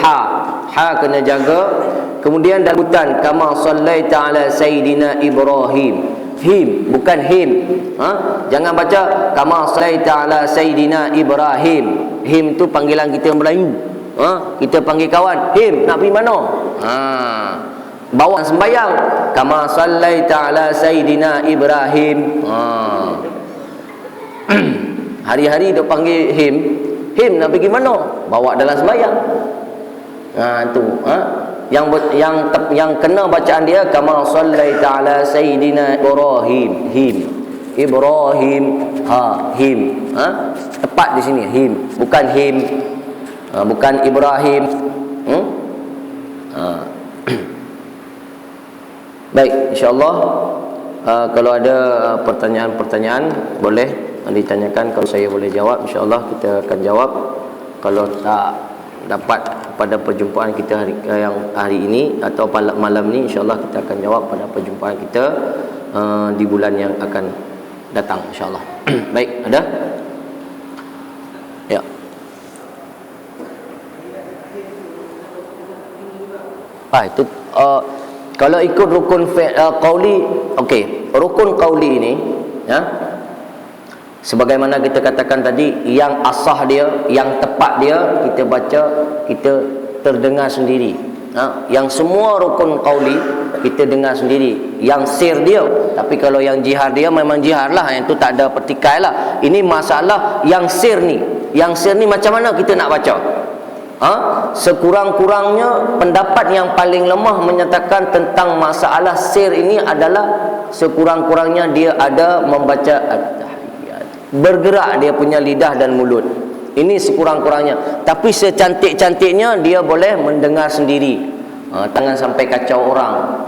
ha kena jaga. Kemudian dalam hutan, kama sallaita ala sayyidina Ibrahim, him bukan him, jangan baca kama sallaita ala sayyidina Ibrahim. Him tu panggilan kita Melayu, kita panggil kawan, him nak pergi mana, bawa sembahyang, kama sallaita ala sayyidina Ibrahim. Hari-hari dia panggil him nak pergi mana, bawa dalam sembahyang. Yang kena bacaan dia kama sallaita ala sayyidina Ibrahim, Ibrahim, him, tepat di sini, him bukan him, bukan Ibrahim. Baik, insyaallah kalau ada pertanyaan-pertanyaan boleh ditanyakan. Kalau saya boleh jawab, insyaallah kita akan jawab. Kalau tak dapat pada perjumpaan kita hari ini atau malam ni, insyaallah kita akan jawab pada perjumpaan kita di bulan yang akan datang, insyaallah. Baik, ada? Ya. Itu kalau ikut rukun qauli, okey, rukun qauli ini, ya, sebagaimana kita katakan tadi, yang asah dia, yang tepat dia, kita baca, kita terdengar sendiri. Yang semua rukun qauli kita dengar sendiri. Yang sir dia, tapi kalau yang jihar dia memang jihar lah, yang tu tak ada pertikai lah. Ini masalah yang sir ni. Yang sir ni macam mana kita nak baca? Sekurang-kurangnya pendapat yang paling lemah menyatakan tentang masalah sir ini adalah sekurang-kurangnya dia ada membaca bergerak dia punya lidah dan mulut. Ini sekurang-kurangnya. Tapi secantik-cantiknya dia boleh mendengar sendiri. Jangan sampai kacau orang.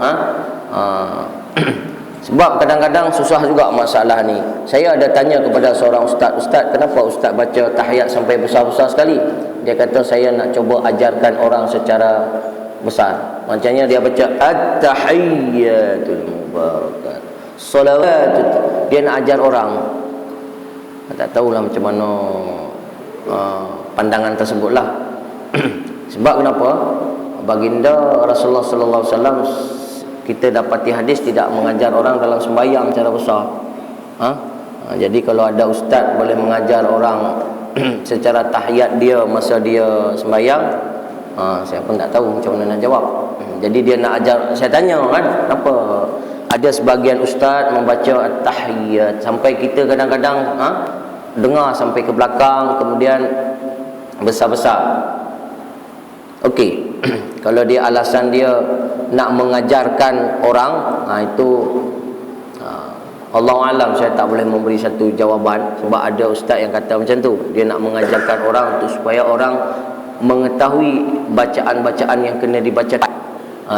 Sebab kadang-kadang susah juga masalah ni. Saya ada tanya kepada seorang ustaz, kenapa ustaz baca tahiyat sampai besar-besar sekali? Dia kata saya nak cuba ajarkan orang secara besar. Macamnya dia baca at-tahiyyatul mubarakat, salawat. Dia nak ajar orang. Tak tahulah macam mana pandangan tersebutlah. Sebab kenapa? Baginda Rasulullah sallallahu alaihi wasallam, kita dapati hadis tidak mengajar orang dalam sembahyang secara besar. Jadi kalau ada ustaz boleh mengajar orang secara tahiyat dia masa dia sembahyang, saya pun tak tahu macam mana nak jawab. Jadi dia nak ajar, saya tanya kan, kenapa ada sebagian ustaz membaca tahiyat sampai kita kadang-kadang dengar sampai ke belakang, kemudian besar-besar. Okey, kalau dia alasan dia nak mengajarkan orang, itu Allahu alam, saya tak boleh memberi satu jawapan. Sebab ada ustaz yang kata macam tu, dia nak mengajarkan orang tu supaya orang mengetahui bacaan-bacaan yang kena dibaca.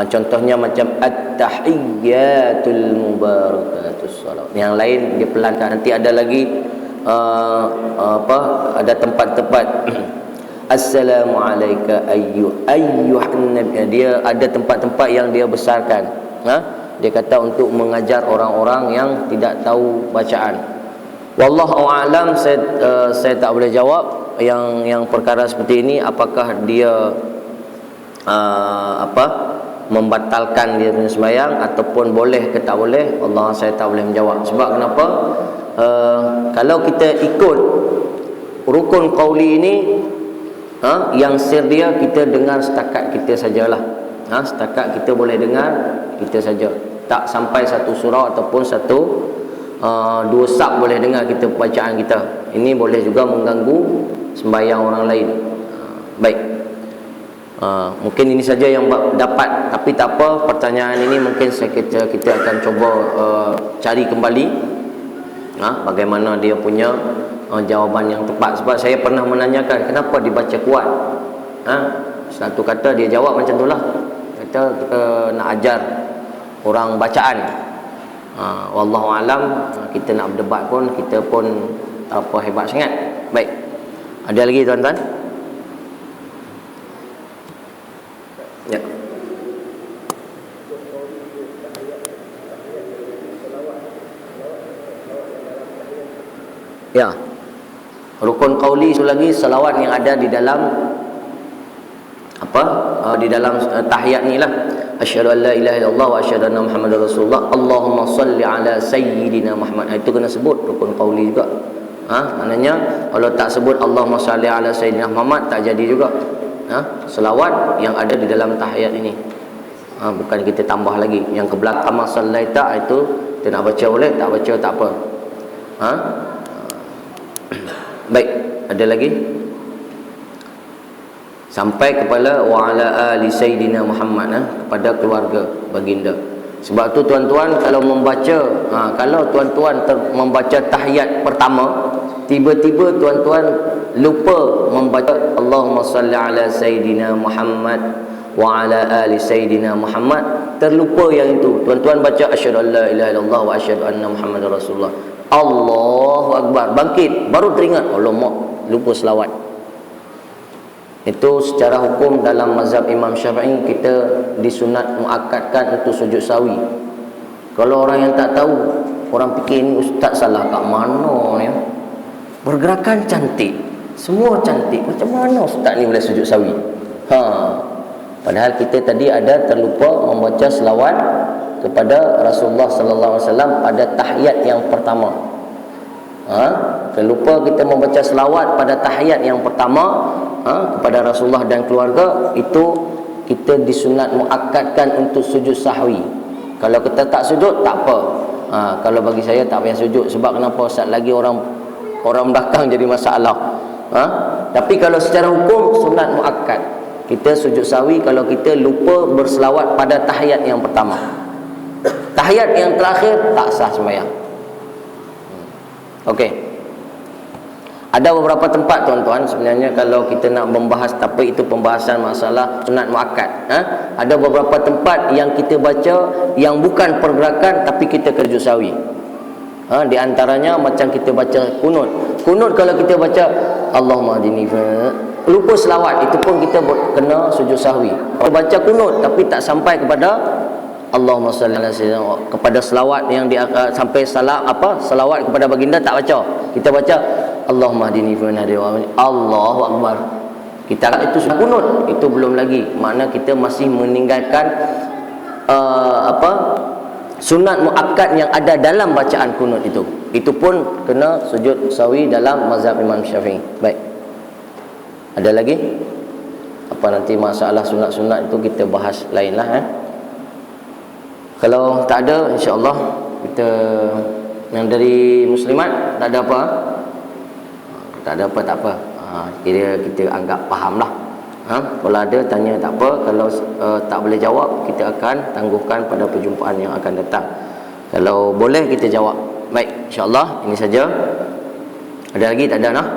Contohnya macam at-tahiyyatul mubarakatus salawat. Yang lain dia pelankan. Nanti ada lagi ada tempat-tempat assalamualaikum ayyuhan nabi. Dia ada tempat-tempat yang dia besarkan. Dia kata untuk mengajar orang-orang yang tidak tahu bacaan. Wallahu a'lam, saya tak boleh jawab yang perkara seperti ini, apakah dia membatalkan dia punya sembahyang ataupun boleh ke tak boleh. Allah, saya tak boleh menjawab. Sebab kenapa? Kalau kita ikut rukun qauli ini, yang sir dia kita dengar setakat kita sajalah. Setakat kita boleh dengar kita saja, tak sampai satu surah ataupun dua sab boleh dengar kita bacaan kita. Ini boleh juga mengganggu sembahyang orang lain. Baik, mungkin ini saja yang dapat, tapi tak apa, pertanyaan ini mungkin kita akan cuba cari kembali bagaimana dia punya jawapan yang tepat. Sebab saya pernah menanyakan kenapa dibaca kuat. Satu kata dia jawab macam itulah, kata nak ajar orang bacaan. Wallahu alam, kita nak berdebat pun kita pun tak apa hebat sangat. Baik, ada lagi tuan-tuan? Ya. Ya. Rukun qauli itu lagi salawat yang ada di dalam di dalam tahiyat ni lah, asyhadu an la ilaha illallah wa asyhadu anna muhammadar rasulullah, Allahumma salli ala sayyidina Muhammad. Itu kena sebut rukun qauli juga. Maknanya kalau tak sebut Allahumma salli ala sayyidina Muhammad, tak jadi juga selawat yang ada di dalam tahiyat ini. Bukan kita tambah lagi yang ke belakang masallaita, itu kita nak baca boleh, tak baca tak apa. Baik, ada lagi sampai kepada wa ala ali sayyidina Muhammad, kepada keluarga baginda. Sebab tu tuan-tuan kalau membaca, kalau tuan-tuan membaca tahiyat pertama, tiba-tiba tuan-tuan lupa membaca Allahumma salli ala sayyidina Muhammad wa ala ali sayyidina Muhammad, terlupa yang itu, tuan-tuan baca asyhadu an la ilaha illallah wa asyhadu anna muhammadar rasulullah, Allahu akbar, bangkit, baru teringat alamak lupa selawat. Itu secara hukum dalam mazhab Imam Syafi'i, kita disunat muakkadkan untuk sujud sawi. Kalau orang yang tak tahu, orang fikir ni ustaz salah kat mana ni? Pergerakan cantik, semua cantik, macam mana ustaz ni boleh sujud sawi? Padahal kita tadi ada terlupa membaca selawat kepada Rasulullah sallallahu alaihi wasallam pada tahiyat yang pertama. Terlupa kita membaca selawat pada tahiyat yang pertama kepada Rasulullah dan keluarga, itu kita disunat muakkadkan untuk sujud sahwi. Kalau kita tak sujud tak apa. Kalau bagi saya tak payah sujud. Sebab kenapa? Ustaz, lagi orang belakang jadi masalah. Tapi kalau secara hukum sunat muakkad, kita sujud sahwi kalau kita lupa berselawat pada tahiyat yang pertama. Tahiyat yang terakhir tak sah sembahyang. Okey. Ada beberapa tempat tuan-tuan, sebenarnya kalau kita nak membahas, tapi itu pembahasan masalah sunat muakkad. Ada beberapa tempat yang kita baca yang bukan pergerakan tapi kita kerja sawi. Di antaranya macam kita baca kunut. Kunut kalau kita baca Allahumma hadini, lupa selawat, itu pun kita kena sujud sahwi. Kalau baca kunut tapi tak sampai kepada Allahumma salli ala sayyidina, kepada selawat yang sampai selawat kepada baginda tak baca. Kita baca Allahumma hadini fi man hadayta wa Allahu akbar. Kita itu sudah kunut, itu belum lagi. Makna kita masih meninggalkan sunat muakkad yang ada dalam bacaan kunut itu. Itu pun kena sujud sawi dalam mazhab Imam Syafi'i. Baik. Ada lagi? Nanti masalah sunat-sunat itu kita bahas lainlah. Kalau tak ada, insya-Allah kita yang dari muslimat tak ada apa. Tak ada apa, tak apa. Kira kita anggap faham lah. Kalau ada tanya tak apa. Kalau tak boleh jawab, kita akan tangguhkan pada perjumpaan yang akan datang. Kalau boleh kita jawab. Baik, insya-Allah ini saja. Ada lagi? Tak ada, nah?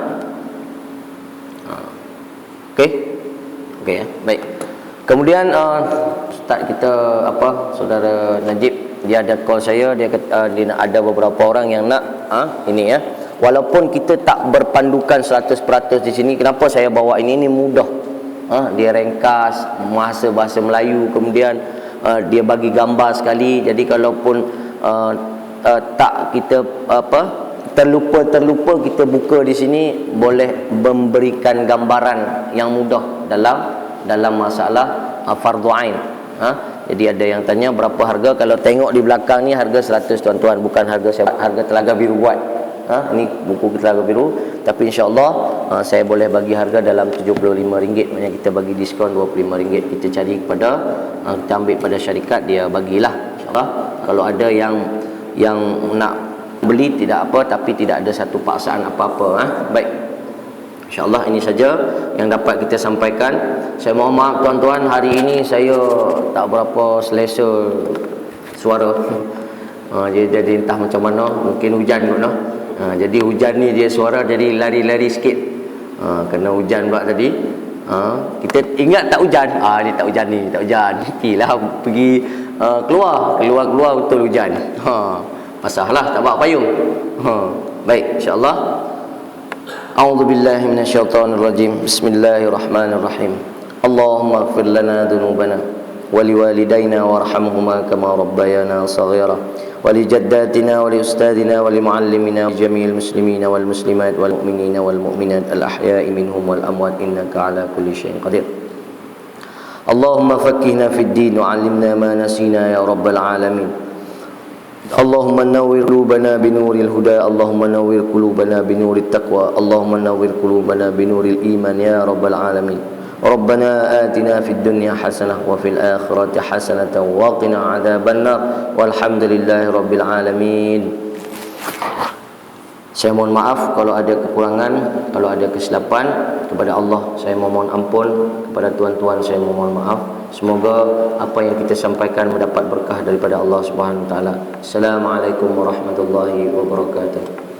Okey. Okey ya. Baik. Kemudian ustaz kita saudara Najib, dia ada call saya, dia kata dia ada beberapa orang yang nak ini ya. Walaupun kita tak berpandukan 100% di sini, kenapa saya bawa ini mudah. Dia ringkas, bahasa Melayu, kemudian dia bagi gambar sekali. Jadi kalaupun tak kita terlupa kita buka di sini, boleh memberikan gambaran yang mudah dalam masalah fardu ain. Jadi ada yang tanya berapa harga. Kalau tengok di belakang ni harga 100 tuan-tuan, bukan harga Telaga Biru buat. Ini buku Telaga Biru, tapi insya-Allah saya boleh bagi harga dalam RM75. Maknanya kita bagi diskaun RM25. Kita cari kepada kita ambil pada syarikat, dia bagilah insya-Allah. Kalau ada yang nak beli tidak apa, tapi tidak ada satu paksaan apa-apa. Baik. InsyaAllah ini saja yang dapat kita sampaikan. Saya mohon maaf tuan-tuan, hari ini saya tak berapa selesa suara. Jadi entah macam mana, mungkin hujan kot lah. Jadi hujan ni dia suara jadi lari-lari sikit. Kena hujan pula tadi. Kita ingat tak hujan. Ni tak hujan ni, tak hujan. Nantilah pergi keluar betul hujan. Pasahlah tak bawa payung. Baik, insya-Allah. A'udzu billahi minasyaitonir rajim. Bismillahirrahmanirrahim. Allahumma ighfir lana dzunubana wa liwalidayna warhamhuma kama rabbayana shaghira wa lijaddatina wa liustadina wa limuallimina jami'il muslimina wal muslimat wal mu'minina wal mu'minat al ahya'i minhum wal amwat innaka ala kulli syai'in qadir. Allahumma faqqihna fid din wa 'allimna ma nasina ya rabbal alamin. Allahumma nawwir qulubana binuril huda, Allahumma nawwir qulubana binurit taqwa, Allahumma nawwir qulubana binuril iman ya rabbal alamin. Rabbana atina fid dunya hasanah wa fil akhirati hasanah wa qina adzabannar walhamdulillahi rabbil alamin. Saya mohon maaf kalau ada kekurangan, kalau ada kesilapan. Kepada Allah saya memohon ampun, kepada tuan-tuan saya memohon maaf. Semoga apa yang kita sampaikan mendapat berkah daripada Allah Subhanahu wa taala. Assalamualaikum warahmatullahi wabarakatuh.